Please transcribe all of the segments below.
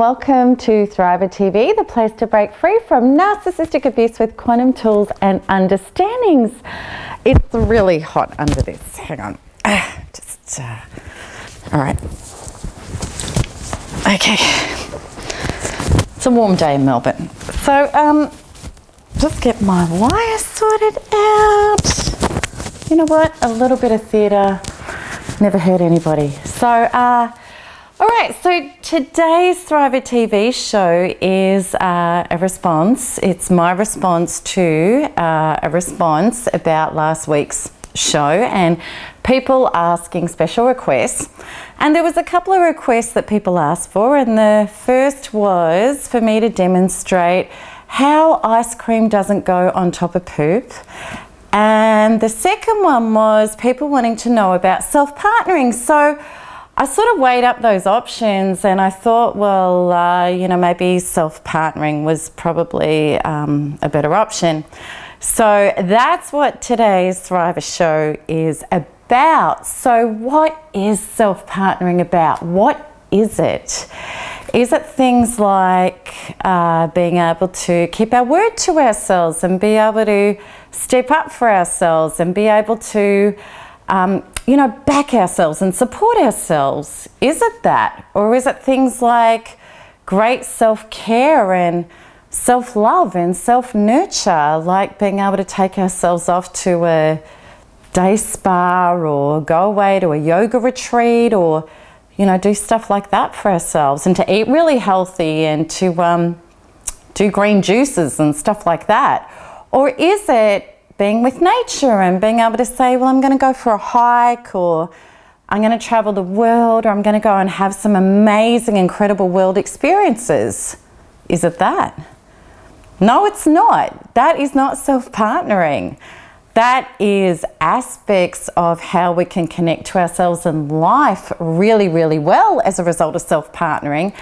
welcome to Thriver TV, the place to break free from narcissistic abuse with quantum tools and understandings. It's really hot under this. Hang on. All right. Okay. It's a warm day in Melbourne. So, just get my wires sorted out. You know what? A little bit of theatre never hurt anybody. So, all right, so today's Thriver TV show is a response. It's my response to a response about last week's show and people asking special requests. And there was a couple of requests that people asked for, and the first was for me to demonstrate how ice cream doesn't go on top of poop. And the second one was people wanting to know about self-partnering. So I sort of weighed up those options and I thought, well, you know, maybe self-partnering was probably a better option. So that's what today's Thriver show is about. So what is self-partnering about? What is it? Is it things like being able to keep our word to ourselves and be able to step up for ourselves and be able to you know, back ourselves and support ourselves? Is it that? Or is it things like great self-care and self-love and self-nurture, like being able to take ourselves off to a day spa or go away to a yoga retreat or, you know, do stuff like that for ourselves, and to eat really healthy and to do green juices and stuff like that? Or is it being with nature and being able to say, well, I'm going to go for a hike, or I'm going to travel the world, or I'm going to go and have some amazing, incredible world experiences? Is it that? No, it's not. That is not self-partnering. That is aspects of how we can connect to ourselves in life really, really well as a result of self-partnering.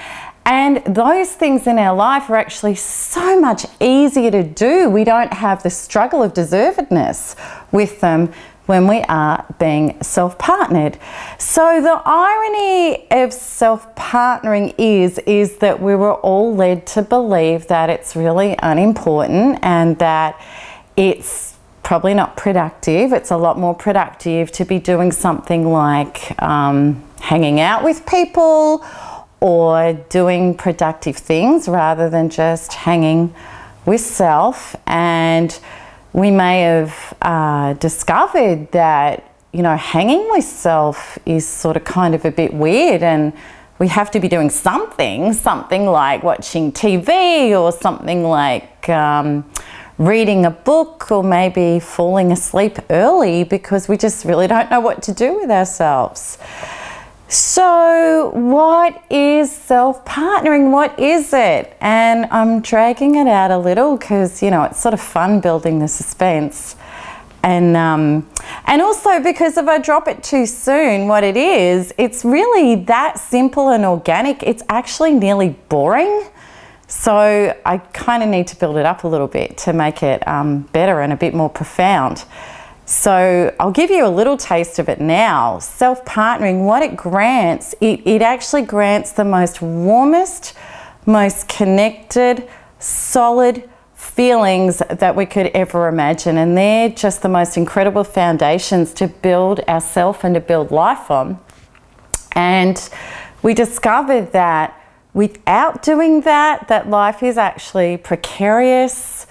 And those things in our life are actually so much easier to do. We don't have the struggle of deservedness with them when we are being self-partnered. So the irony of self-partnering is that we were all led to believe that it's really unimportant and that it's probably not productive. It's a lot more productive to be doing something like hanging out with people or doing productive things rather than just hanging with self. And we may have discovered that, you know, hanging with self is sort of kind of a bit weird, and we have to be doing something like watching TV or something like reading a book, or maybe falling asleep early because we just really don't know what to do with ourselves. So what is self-partnering? What is it? And I'm dragging it out a little because, you know, it's sort of fun building the suspense. And also because if I drop it too soon, what it is, it's really that simple and organic. It's actually nearly boring. So I kind of need to build it up a little bit to make it better and a bit more profound. So I'll give you a little taste of it now. Self-partnering, what it grants, it actually grants the most warmest, most connected, solid feelings that we could ever imagine. And they're just the most incredible foundations to build ourselves and to build life on. And we discovered that without doing that, that life is actually precarious,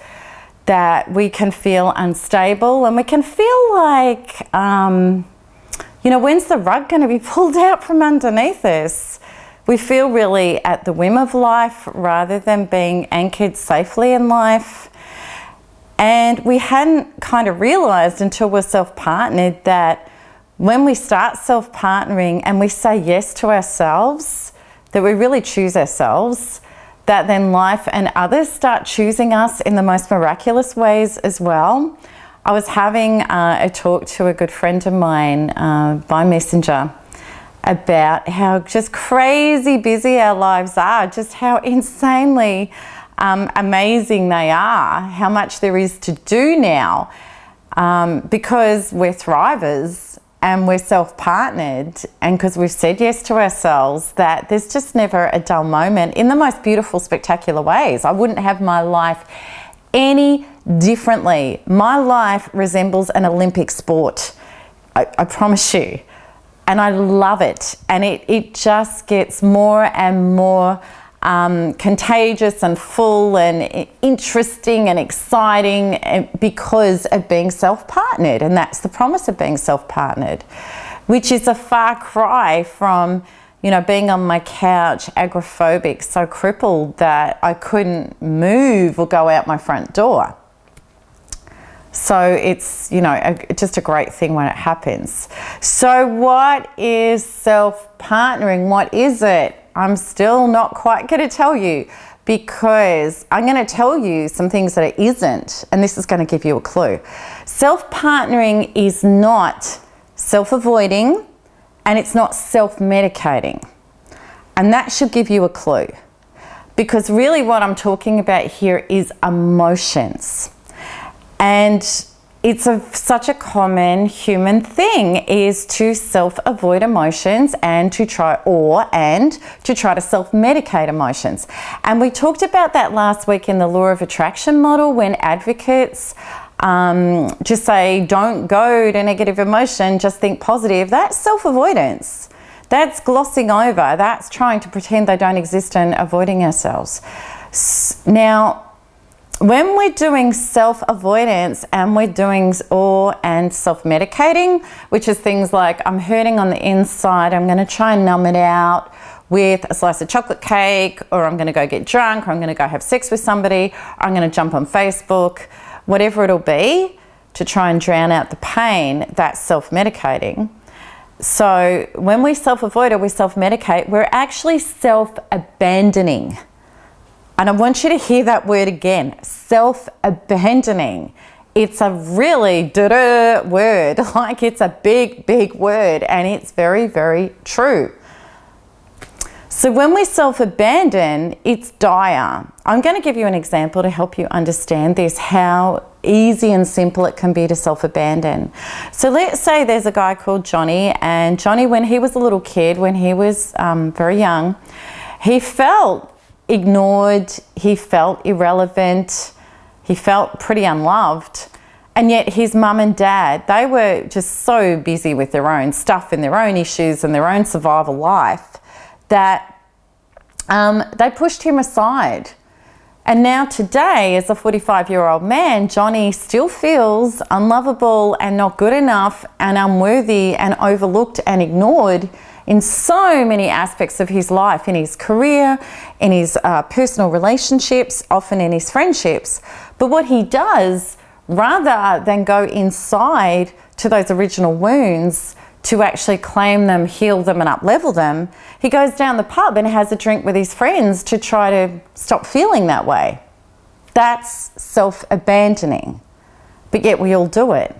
that we can feel unstable, and we can feel like, you know, when's the rug going to be pulled out from underneath us? We feel really at the whim of life rather than being anchored safely in life. And we hadn't kind of realized until we're self-partnered that when we start self-partnering and we say yes to ourselves, that we really choose ourselves, that then life and others start choosing us in the most miraculous ways as well. I was having a talk to a good friend of mine by Messenger about how just crazy busy our lives are, just how insanely amazing they are, how much there is to do now, because we're thrivers and we're self-partnered, and because we've said yes to ourselves, that there's just never a dull moment in the most beautiful, spectacular ways. I wouldn't have my life any differently. My life resembles an Olympic sport, I promise you. And I love it. And it just gets more and more contagious and full and interesting and exciting because of being self-partnered. And that's the promise of being self-partnered, which is a far cry from, you know, being on my couch, agoraphobic, so crippled that I couldn't move or go out my front door. So it's, you know, just a great thing when it happens. So what is self-partnering? What is it? I'm still not quite going to tell you, because I'm going to tell you some things that it isn't, and this is going to give you a clue. Self-partnering is not self-avoiding, and it's not self-medicating. And that should give you a clue, because really what I'm talking about here is emotions. And it's such a common human thing is to self-avoid emotions and to try to self-medicate emotions. And we talked about that last week in the law of attraction model, when advocates just say, don't go to negative emotion, just think positive. That's self-avoidance. That's glossing over. That's trying to pretend they don't exist and avoiding ourselves. Now, when we're doing self-avoidance and we're doing and self-medicating, which is things like, I'm hurting on the inside, I'm going to try and numb it out with a slice of chocolate cake, or I'm going to go get drunk, or I'm going to go have sex with somebody, or I'm going to jump on Facebook, whatever it'll be, to try and drown out the pain, that's self-medicating. So when we self-avoid or we self-medicate, we're actually self-abandoning. And I want you to hear that word again, self-abandoning. It's a really da-da word, like it's a big, big word, and it's very, very true. So when we self-abandon, it's dire. I'm going to give you an example to help you understand this, how easy and simple it can be to self-abandon. So let's say there's a guy called Johnny, and Johnny, when he was a little kid, when he was very young, he felt ignored, he felt irrelevant, he felt pretty unloved, and yet his mum and dad, they were just so busy with their own stuff and their own issues and their own survival life that they pushed him aside. And now today, as a 45-year-old man, Johnny still feels unlovable and not good enough and unworthy and overlooked and ignored in so many aspects of his life, in his career, in his personal relationships, often in his friendships. But what he does, rather than go inside to those original wounds to actually claim them, heal them and up-level them, he goes down the pub and has a drink with his friends to try to stop feeling that way. That's self-abandoning, but yet we all do it.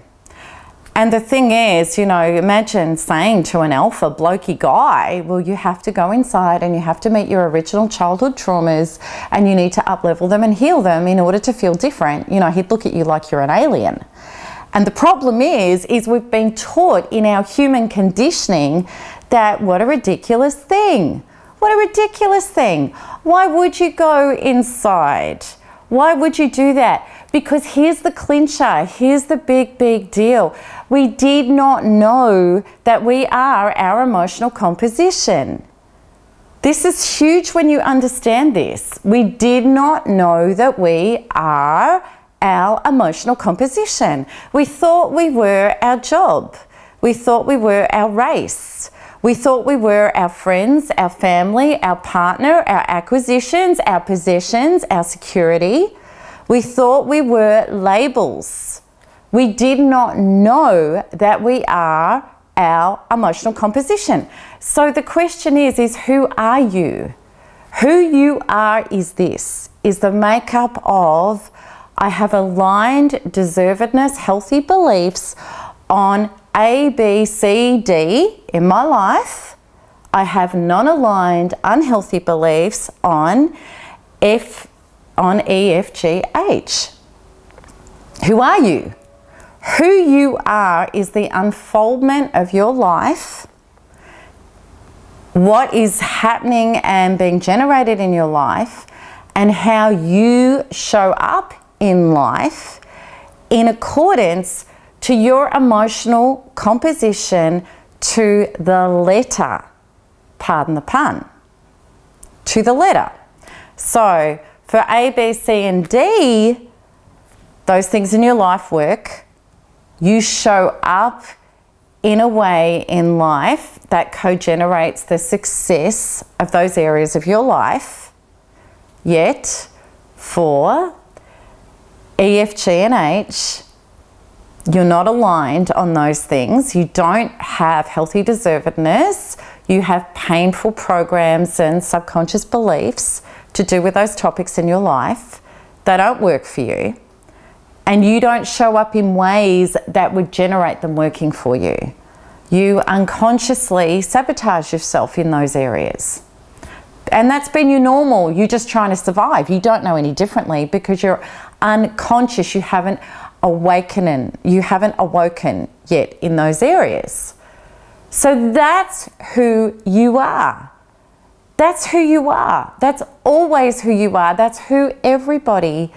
And the thing is, you know, imagine saying to an alpha blokey guy, well, you have to go inside and you have to meet your original childhood traumas and you need to up-level them and heal them in order to feel different. You know, he'd look at you like you're an alien. And the problem is we've been taught in our human conditioning that what a ridiculous thing. What a ridiculous thing. Why would you go inside? Why would you do that? Because here's the clincher, here's the big, big deal. We did not know that we are our emotional composition. This is huge when you understand this. We did not know that we are our emotional composition. We thought we were our job. We thought we were our race. We thought we were our friends, our family, our partner, our acquisitions, our possessions, our security. We thought we were labels. We did not know that we are our emotional composition. So the question is who are you? Who you are is this, is the makeup of, I have aligned deservedness, healthy beliefs on A, B, C, D in my life. I have non-aligned unhealthy beliefs on E, F, G, H. Who are you? Who you are is the unfoldment of your life, what is happening and being generated in your life, and how you show up in life in accordance to your emotional composition to the letter, pardon the pun, to the letter. So for A, B, C, and D, those things in your life work. You show up in a way in life that co-generates the success of those areas of your life. Yet for E, F, G, and H, you're not aligned on those things. You don't have healthy deservedness. You have painful programs and subconscious beliefs to do with those topics in your life. They don't work for you. And you don't show up in ways that would generate them working for you. You unconsciously sabotage yourself in those areas. And that's been your normal. You're just trying to survive. You don't know any differently because you're unconscious. You haven't awoken yet in those areas. So that's who you are. That's who you are. That's always who you are. That's who everybody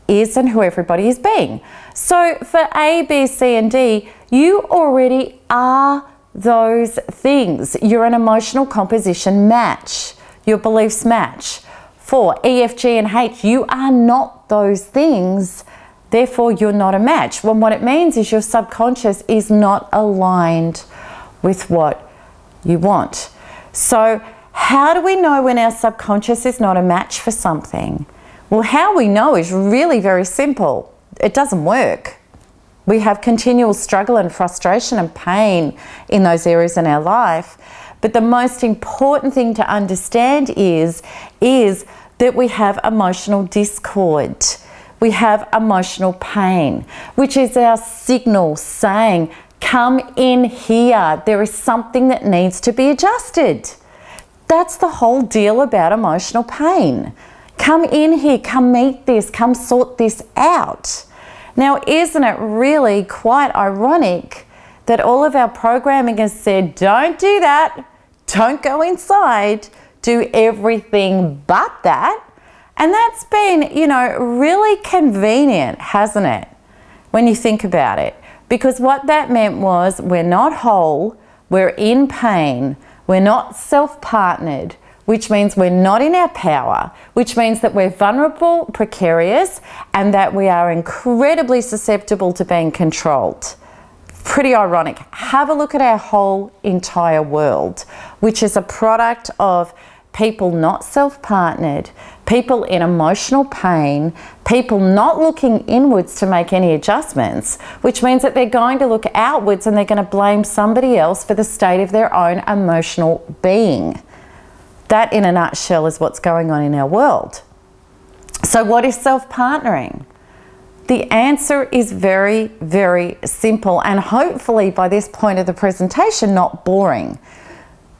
is and who everybody is being. So for A, B, C, and D, you already are those things. You're an emotional composition match. Your beliefs match. For E, F, G, and H, you are not those things. Therefore, you're not a match. Well, what it means is your subconscious is not aligned with what you want. So how do we know when our subconscious is not a match for something? Well, how we know is really very simple. It doesn't work. We have continual struggle and frustration and pain in those areas in our life. But the most important thing to understand is that we have emotional discord. We have emotional pain, which is our signal saying, come in here. There is something that needs to be adjusted. That's the whole deal about emotional pain. Come in here, come meet this, come sort this out. Now, isn't it really quite ironic that all of our programming has said, don't do that, don't go inside, do everything but that. And that's been, really convenient, hasn't it? When you think about it. Because what that meant was we're not whole, we're in pain, we're not self-partnered, which means we're not in our power, which means that we're vulnerable, precarious, and that we are incredibly susceptible to being controlled. Pretty ironic. Have a look at our whole entire world, which is a product of people not self-partnered, people in emotional pain, people not looking inwards to make any adjustments, which means that they're going to look outwards and they're going to blame somebody else for the state of their own emotional being. That, in a nutshell, is what's going on in our world. So what is self-partnering? The answer is very, very simple, and hopefully by this point of the presentation, not boring.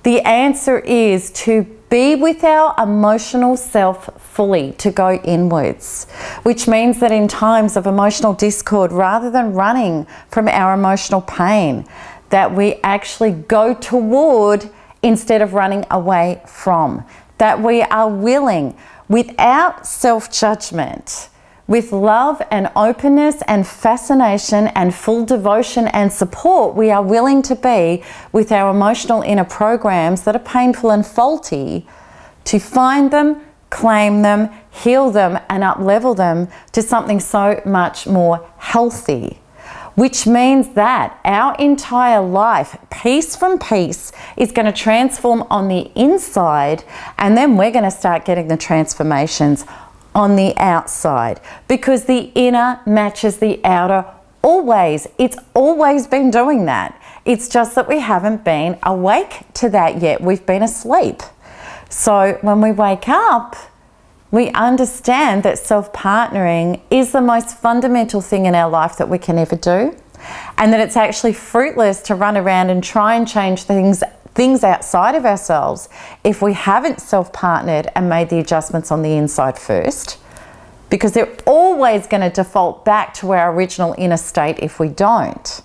The answer is to be with our emotional self fully, to go inwards, which means that in times of emotional discord, rather than running from our emotional pain, that we actually go toward instead of running away from, that we are willing, without self-judgment, with love and openness and fascination and full devotion and support, we are willing to be with our emotional inner programs that are painful and faulty, to find them, claim them, heal them, and up-level them to something so much more healthy. Which means that our entire life, piece from piece, is going to transform on the inside, and then we're going to start getting the transformations on the outside, because the inner matches the outer always. It's always been doing that. It's just that we haven't been awake to that yet. We've been asleep. So when we wake up, we understand that self-partnering is the most fundamental thing in our life that we can ever do, and that it's actually fruitless to run around and try and change things outside of ourselves if we haven't self-partnered and made the adjustments on the inside first. because they're always going to default back to our original inner state if we don't.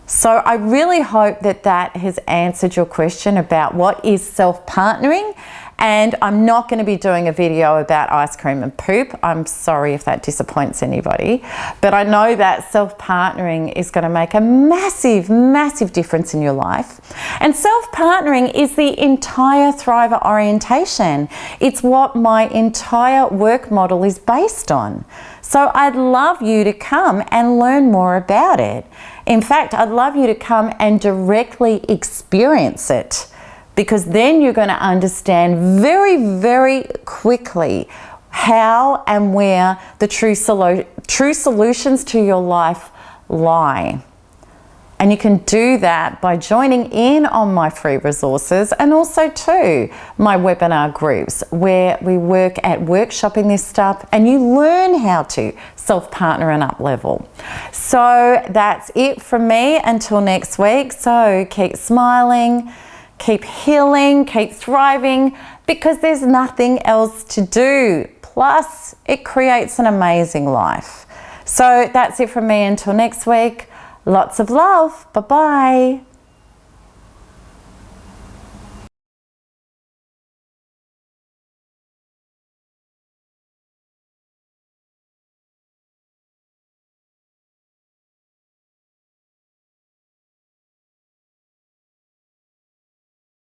So I really hope that that has answered your question about what is self-partnering. And I'm not going to be doing a video about ice cream and poop. I'm sorry if that disappoints anybody. But I know that self-partnering is going to make a massive, massive difference in your life. And self-partnering is the entire Thriver orientation. It's what my entire work model is based on. So I'd love you to come and learn more about it. In fact, I'd love you to come and directly experience it, because then you're going to understand very, very quickly how and where the true solutions to your life lie. And you can do that by joining in on my free resources, and also too my webinar groups where we work at workshopping this stuff and you learn how to self-partner and up-level. So that's it from me until next week. So keep smiling, keep healing, keep thriving, because there's nothing else to do. Plus, it creates an amazing life. So that's it from me until next week. Lots of love. Bye-bye.